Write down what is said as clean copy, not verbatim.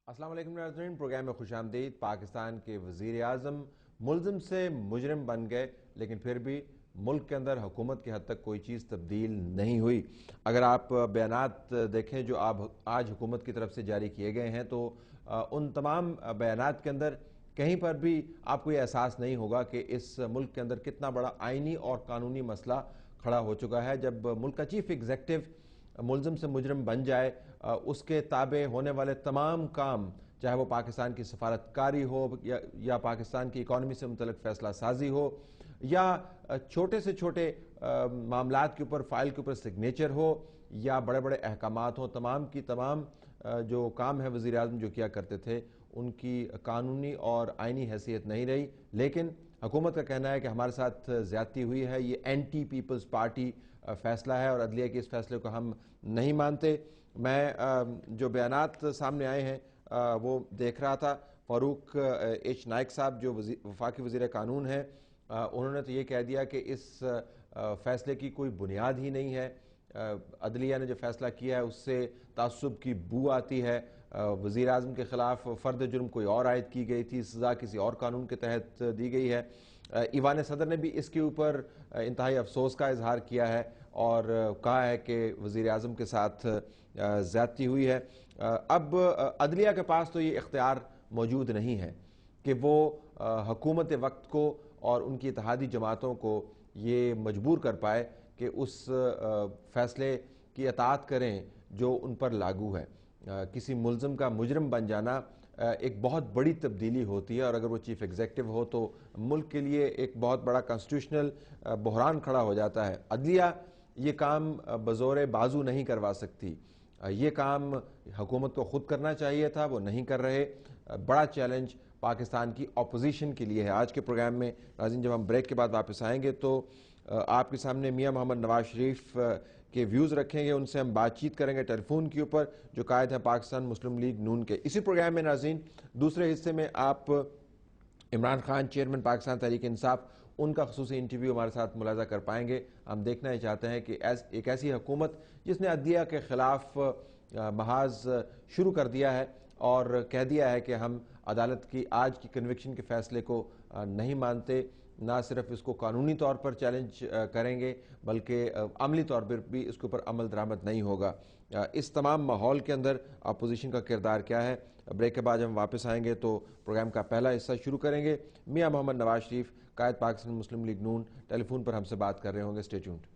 السلام علیکم ناظرین، پروگرام میں خوش آمدید۔ پاکستان کے وزیر اعظم ملزم سے مجرم بن گئے، لیکن پھر بھی ملک کے اندر حکومت کی حد تک کوئی چیز تبدیل نہیں ہوئی۔ اگر آپ بیانات دیکھیں جو آج حکومت کی طرف سے جاری کیے گئے ہیں تو ان تمام بیانات کے اندر کہیں پر بھی آپ کو یہ احساس نہیں ہوگا کہ اس ملک کے اندر کتنا بڑا آئینی اور قانونی مسئلہ کھڑا ہو چکا ہے۔ جب ملک کا چیف ایگزیکٹو ملزم سے مجرم بن جائے، اس کے تابع ہونے والے تمام کام، چاہے وہ پاکستان کی سفارتکاری ہو یا پاکستان کی اکانومی سے متعلق فیصلہ سازی ہو یا چھوٹے سے چھوٹے معاملات کے اوپر فائل کے اوپر سگنیچر ہو یا بڑے بڑے احکامات ہوں، تمام کی تمام جو کام ہے وزیر اعظم جو کیا کرتے تھے ان کی قانونی اور آئینی حیثیت نہیں رہی۔ لیکن حکومت کا کہنا ہے کہ ہمارے ساتھ زیادتی ہوئی ہے، یہ اینٹی پیپلز پارٹی فیصلہ ہے اور عدلیہ کے اس فیصلے کو ہم نہیں مانتے۔ میں جو بیانات سامنے آئے ہیں وہ دیکھ رہا تھا۔ فاروق ایچ نائک صاحب جو وفاقی وزیر قانون ہیں، انہوں نے تو یہ کہہ دیا کہ اس فیصلے کی کوئی بنیاد ہی نہیں ہے۔ عدلیہ نے جو فیصلہ کیا ہے اس سے تعصب کی بو آتی ہے۔ وزیر اعظم کے خلاف فرد جرم کوئی اور عائد کی گئی تھی، سزا کسی اور قانون کے تحت دی گئی ہے۔ ایوان صدر نے بھی اس کے اوپر انتہائی افسوس کا اظہار کیا ہے اور کہا ہے کہ وزیر اعظم کے ساتھ زیادتی ہوئی ہے۔ اب عدلیہ کے پاس تو یہ اختیار موجود نہیں ہے کہ وہ حکومت وقت کو اور ان کی اتحادی جماعتوں کو یہ مجبور کر پائے کہ اس فیصلے کی اطاعت کریں جو ان پر لاگو ہے۔ کسی ملزم کا مجرم بن جانا ایک بہت بڑی تبدیلی ہوتی ہے، اور اگر وہ چیف ایگزیکٹو ہو تو ملک کے لیے ایک بہت بڑا کانسٹیٹیوشنل بحران کھڑا ہو جاتا ہے۔ عدلیہ یہ کام بزور بازو نہیں کروا سکتی، یہ کام حکومت کو خود کرنا چاہیے تھا، وہ نہیں کر رہے۔ بڑا چیلنج پاکستان کی اپوزیشن کے لیے ہے۔ آج کے پروگرام میں ناظرین جب ہم بریک کے بعد واپس آئیں گے تو آپ کے سامنے میاں محمد نواز شریف کے ویوز رکھیں گے، ان سے ہم بات چیت کریں گے ٹیلی فون کے اوپر، جو قائد ہیں پاکستان مسلم لیگ نون کے۔ اسی پروگرام میں ناظرین دوسرے حصے میں آپ عمران خان چیئرمین پاکستان تحریک انصاف، ان کا خصوصی انٹرویو ہمارے ساتھ ملاحظہ کر پائیں گے۔ ہم دیکھنا ہی چاہتے ہیں کہ ایک ایسی حکومت جس نے عدلیہ کے خلاف محاذ شروع کر دیا ہے اور کہہ دیا ہے کہ ہم عدالت کی آج کی کنوکشن کے فیصلے کو نہیں مانتے، نہ صرف اس کو قانونی طور پر چیلنج کریں گے بلکہ عملی طور پر بھی اس کے اوپر عمل درآمد نہیں ہوگا۔ اس تمام ماحول کے اندر اپوزیشن کا کردار کیا ہے؟ بریک کے بعد ہم واپس آئیں گے تو پروگرام کا پہلا حصہ شروع کریں گے۔ میاں محمد نواز شریف قائد پاکستان مسلم لیگ نون ٹیلی فون پر ہم سے بات کر رہے ہوں گے۔ Stay tuned.